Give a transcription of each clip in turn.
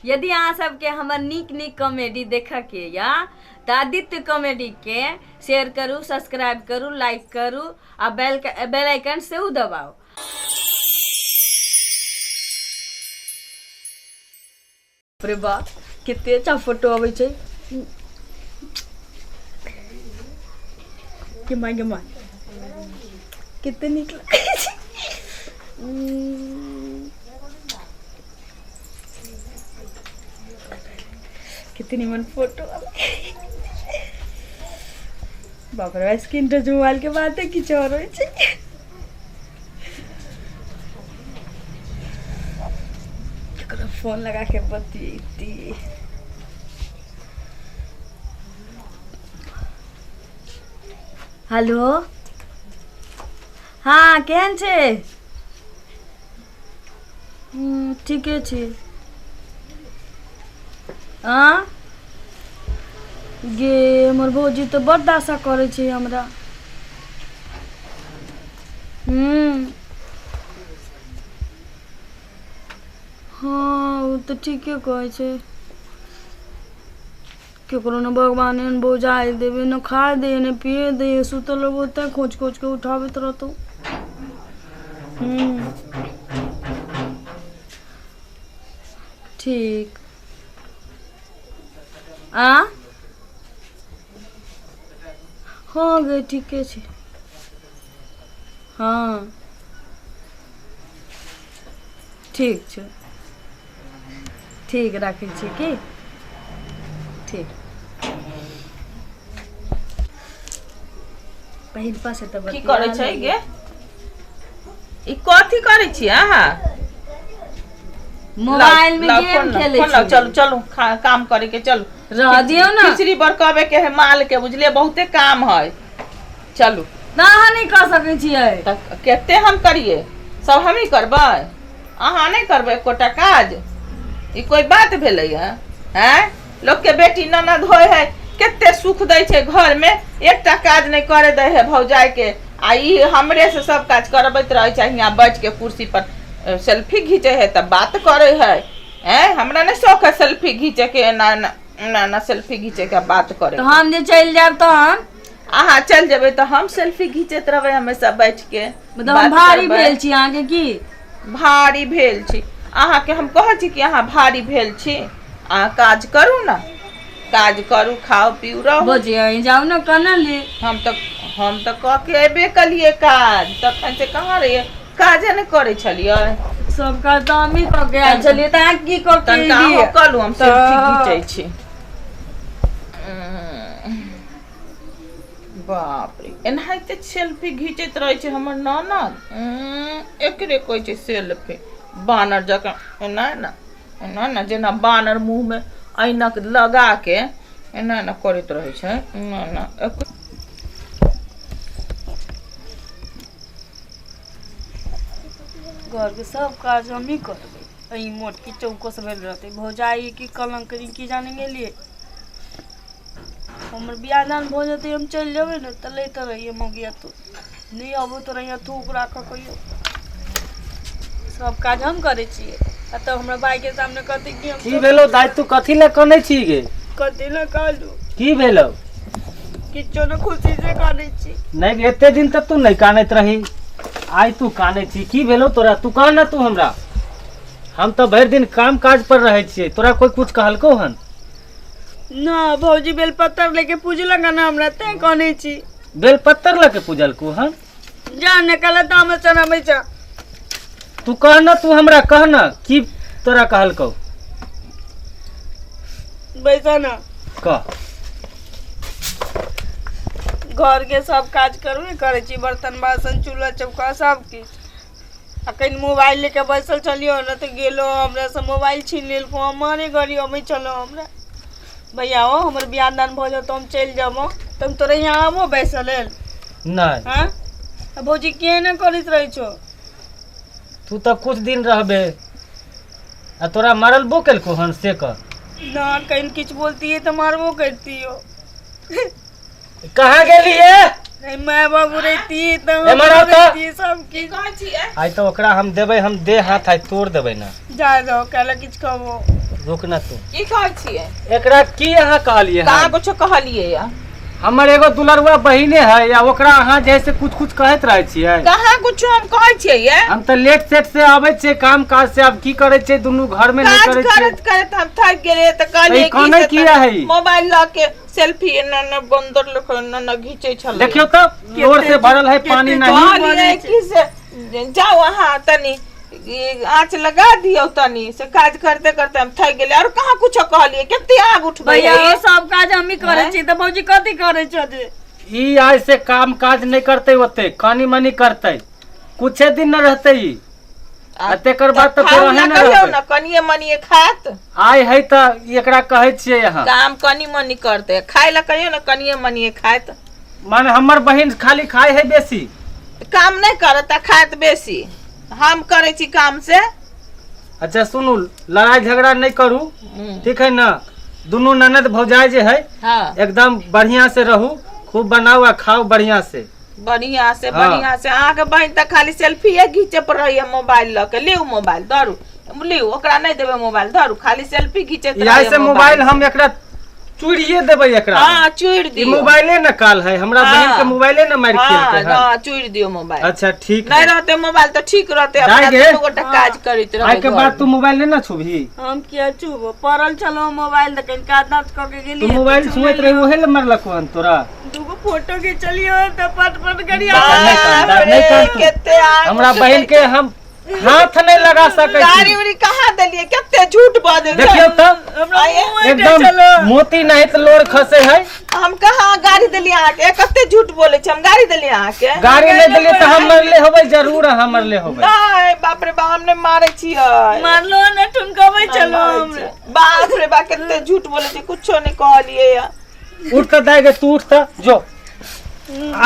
यदि अहाँ सबके हमर नीक नीक कॉमेडी देखे के या तो आदित्य कॉमेडी के शेयर करू, सब्सक्राइब करू, लाइक करू आ बेल आइकन से दबाओ। अरे वाह कितने अच्छा फोटो आवे छै। गेमा कितने नीक लागे छै। कितनी मन फोटो बाप रे स्क्रीन टच मोबाइल के बात है किछ और होय छै। केकरो फोन लगा के बतियेती। हेलो हाँ केहन छै? ठीके छै। हाँ गे हमर भौजी तो बड़ दासा करे छै हमरा। हाँ वो तो ठीके कहे छै। केकरो न भगवान एहन बोझाइ देवे, न खाए दे न पिए दे, सुतल रहबो त खोज खोज के उठाबैत रहतौ। ठीक आ हाँ गे ठीके छै। हाँ ठीक छै, ठीक राखै छी की। ठीक पहिल पास त की करे छै गे? ई कथी करे छी अहाँ? मोबाइल में गेम खेले छी। चलो चलो काम करे के चलो। रह दियो ना। खिचड़ी बरकावे के है माल के बुझलिए बहुते काम है। चलो ना अहाँ नहीं कर सके छियै। केते हम करिए सब हम ही करबै, अहाँ नहीं करबै एकोटा काज? ई कोई बात भेलै हैं? लोग के बेटी ननद होय है केते सुख दै छै घर में, एकटा काज नहीं करे दे है भौजाई के। आ ई हमरे से सब काज करबैत रहे छै। यहाँ बैठ के कुर्सी पर सेल्फी घींचे है तब बात करे है। हमरा नहीं शौक है सेल्फी घींचे के, ना सेल्फी घींचे के बात करे। तो हम जे चल जाब तो हम अहाँ चल जेबै तो हम सेल्फी घींचत रहबै हमेशा बैठ के। मतलब हम भारी भेल छी अहाँ के की? भारी भेल छी अहाँ के? हम कहै छी कि अहाँ भारी भेल छी। अहाँ काज करू ना, काज करू, खाओ पियो रहो। बोझे जाओ ना कना ले। हम तो कह के एबे कलिए काज, तखन से कहाँ रहिए काजे नहीं करे छलिए। सब काज तो हम ही क के आइल छलिए त अहाँ की क के एलिए? कलू हम सेल्फी घींचै छी। बाप रे एनाहिते सेल्फी घींचैत रहे छै हमर ननद। एकरे कहै छै सेल्फी बानर जकाँ। एना ना जेना बानर मुंह में ऐनक लगा के एना ना करैत रहे छै। ना घर के सब काज हम ही करबै। ई मोट की चौकस भेल रहते भौजाई की कलंक की जाने गेलिए। हमर बियाह दान भ जेतै हम चल जेबै न त लैत रहिए मौगिया तो नहीं अबो तो रहिए थूक राख कहियो। सब काज हम करे छिए। त हमरा भाई के सामने कहते कि हम की भेलो दाइ तू कथि ले कनै छी गे? कथि ले कालू? की भेलो? किछो न खुशी से कानै छी। नहीं एते दिन तक तू नहीं कानैत रही, आई तू कानै छी। की भेलो तोरा? तू कह ना तू हमरा। हम तो भर दिन काम काज पर रहे छिए, तोरा कोई कुछ कहलको हन? ना भौजी बेलपत्तर लेके पूजलक ना हमरा ते कानै छी। बेलपत्तर लेके पूजलको हन? जा निकल दाम चढ़ाबै छ। तू कह ना तू हमरा कह ना की तोरा कहलको? बैसा ना कह। घर के सब काज करबे करे छी, बर्तन बासन चूल्हा चौका सब किछ। अखन मोबाइल लेके बैसल छलियो न त गेलो हमरा से मोबाइल छीन लेलको। हमारे घरी अबै चलो हमरा भैया हो हमर बियाह दान भ जाओ तो हम चल जाबो। तुम तोरे यहाँ आबो बैसल नहीं। हां भौजी के न करैत रहै छो? तू तो कुछ दिन रहबे आ तोरा मारलबो केलको हन से कह। ना कहीं किछ बोलती है तो मारबो करती हो। कहाँ गेलिए? मैं बाबू रहती तो सब की आई तो ओकरा हम देबे, हम दे हाथ आई तोड़ देबे ना। जा जाओ कहला किछ कहबो। रुक ना तू की कहै छियै एकरा की अहाँ कहलिए कहाँ कुछ कहलियै या हमर एगो दुलरुआ बहिने है या ओकरा अहाँ जैसे कुछ कहत रहे छियै कहाँ कुछ हम कहै छियै ये हम तो लेट सेट से आबै छियै काम काज से अब की करे छियै दुनू घर में नहीं करे छियै करत करत हम थक गेले त कहलिए कने किया है मोबाइल ला के सेल्फी न बंदर लोग न घीचे छल देखियो तो लोर से भरल है पानी नहीं कहलिए कि से जाओ वहां तनी आँच लगा दियो तनी से काज करते करते हम थक गेले और कहाँ कुछ कहलिए केते आग उठ भैया सब काज हम ही करे छी त भौजी कथी करे छे ई आज से काम काज नहीं करते होते कानी मनी करते कुछ दिन न रहते ई तेकर बाद तो फिर रहे न रहते न कनिए मनिए खात आय है त एकरा कहै छियै यहाँ काम कनी मनी करते खाय ला कहियो न कनिए मनिए खात माने हमर बहिन खाली खाए है बेसी काम नहीं करता खात बेसी हम करे छी काम से अच्छा सुनू लड़ाई झगड़ा नहीं करू ठीक है ना दोनों ननद भौजाई जे है हाँ एकदम बढ़िया से रहू खूब बनाओ आ खाओ बढ़िया से बढ़िया से बढ़िया से अहाँ के बहन तक खाली सेल्फी घीचे पर रही है मोबाइल ल के लियो मोबाइल धरू लियो ओकरा नहीं देबे मोबाइल धरू खाली सेल्फी घीचे ऐसे मोबाइल हम एकरा चूड़िए देबै एकरा हां चूड़ दियो मोबाइले न काल है हमरा बहन के मोबाइले न मार के है हां चूड़ दियो मोबाइल अच्छा ठीक नहीं रहते मोबाइल तो ठीक रहते अपना दोनों गोटा काज करित रहे आइ के बाद तू मोबाइल ले ना छुबही हम किया छुब परल चलो मोबाइल देख का दांत क के गेली तू मोबाइल छुएत रही ओहे ले मरलक हन तोरा दूगो फोटो खिचलियो त पट करिया केते हमरा बहन के हम हाथ नहीं लगा सके गाड़ी उड़ी कहां देलिए केते झूठ बाजे देखियो तो एकदम मोती नहीं तो लोर खसे है हम कहां गाड़ी देलिए आहाँ के कते झूठ बोले छ हम गाड़ी देलिए आहाँ के गाड़ी नहीं देलिए तो हम मरले होबै जरूर हम मरले होबै नहीं बाप रे बा हमने मारे छियै मारलो न ठुनकबै चलो हम बाप रे बा केते झूठ बोले छी कुछो नहीं कहलिए या उठ त दागे तू उठ त जो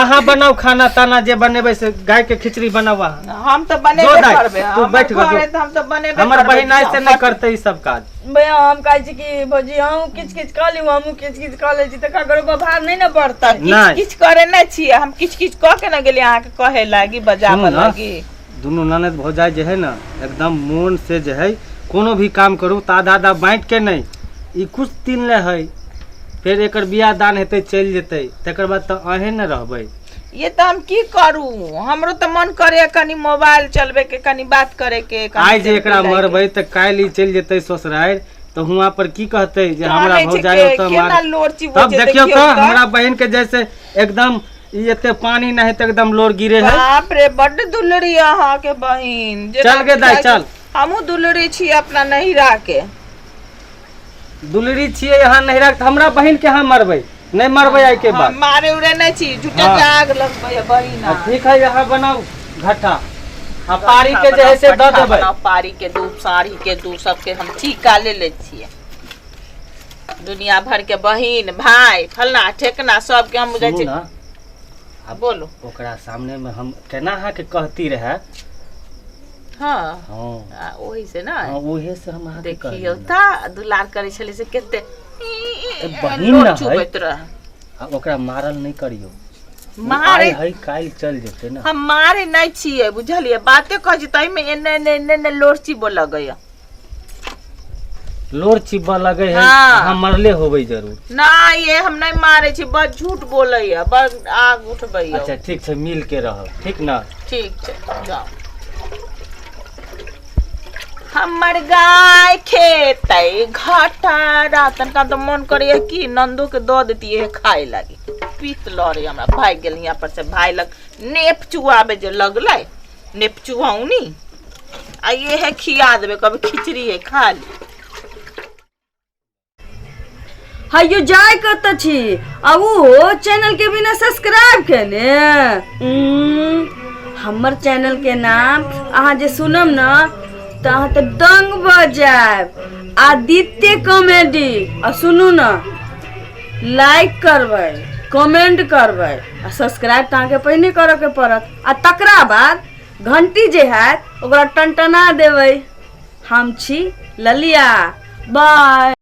आहा बनाओ खाना ताना जे बनेबै से गाय के खिचड़ी बनावा हम तो बनेबे करबे तू बैठ गो हम तो बनेबे हमर बहिन से नहीं करते ई सब काज भैया हम कहै छी कि भौजी हम किछ किछ क लिउ हम किछ किछ क ले छी त ककरो को भार नहीं न पड़ता किछ करे नहीं छी हम किछ किछ क के न गेली आहाँ के कहे लागी बजावे लागी दोनों ननद भौजाई जे है ना एकदम मन से जे है कोनो भी काम करू त आधा आधा बांट के नहीं ई कुछ दिन ले है फिर एकर बियाह दान हेतै चल जेतै तकर बाद त अहे न रहबै ये तो हम की करू हमरो तो मन करे कनी मोबाइल चलबे के कनी बात करे के आज जे एकरा मरबै त काल ही चल जेतै ससुराल तो हुआ पर की कहते जे हमरा भौजाई त मार तब देखियो तो हमरा बहन के जैसे एकदम एते पानी नहीं त एकदम लोर गिरे है बाप रे बड दुलरी अहाँ के बहिन चल गे दाई चल हमहु दुलरी छी अपना नहिरा के दुलरी छिए यहाँ नहीं रख हमरा बहन के यहाँ मरबै नहीं मरबै आई के बाद मारे उड़े नहीं छी झूठे के आग लगबै बहिन ठीक है यहाँ बनाओ घटा आ पारी के जे है से द देबै पारी के दूध साड़ी के दूध सबके हम ठीका ले ले छिए दुनिया भर के बहिन भाई फलना ठेकना सब के हम बुझै छी अब बोलो ओकरा सामने में हम केना अहाँ के कहती रहे हाँ हां ओही से ना ओहे से हम अहाँ देखियो ता दुलार करे छले से केते बहिन ना चुबैत रह ओकरा मारल नहीं करियो मारे है काल चल जेते ना हम मारे नहीं छिए बुझलिए बाते कह जी तई में एने एने लोरची बोल गया लोर चिब्बा लगे है हाँ। हम मरले होबै जरूर ना ये हम नहीं मारे छी बस झूठ बोलै है बस आग उठबै अच्छा ठीक छै मिल के रह ठीक ना ठीक छै जाओ हमर गाय खेतै घाटा रातन का तो मन करे कि नंदो के दो देती है खाए लगी पीत लड़े हमरा भाई गेल यहाँ पर से भाई लग नेप चुआबे जे लगलै नेप चुआउनी आ ये है खिया देबे कभी खिचड़ी है खा ली हायो जाय कत छी आ वो चैनल के बिना सब्सक्राइब केने हमर चैनल के नाम अहाँ जे सुनम न त अहाँ त दंग बजायब आदित्य कॉमेडी आ सुनू न लाइक करबै कमेंट करबै आ सब्सक्राइब त अहाँ के पहिने करे के पड़त आ तकरा बाद घंटी जे हैत ओकरा टनटना देबै हम छी ललिया बाय।